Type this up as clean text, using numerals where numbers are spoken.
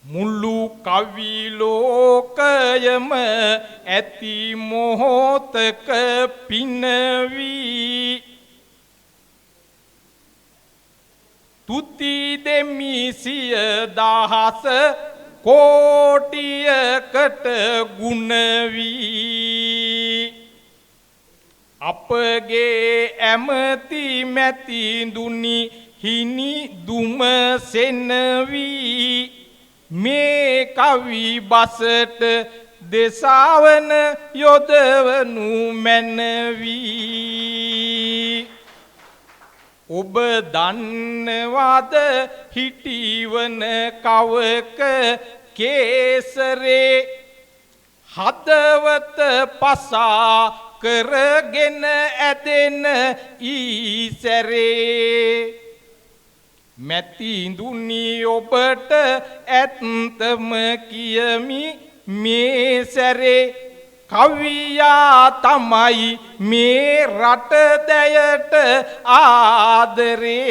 මුළු කවි ලෝකයම ඇති මොහොතක පිනවි තුති දෙමි සිය දහස කෝටියකට ගුණ වී අපගේ ඇමති මැති දුනි හිනි දුම සෙනවී මේ කවි බසට දෙසාවන යොදවනු මැනවී ඔබ දන්නවද හිටිවන කවක කේසරේ හදවත පසා කරගෙන ඇදෙන ඊසරේ මැතිඳුනි ඔබට ඇත්තම කියමි මේ සැරේ කවියා තමයි මේ රට දැයට ආදරේ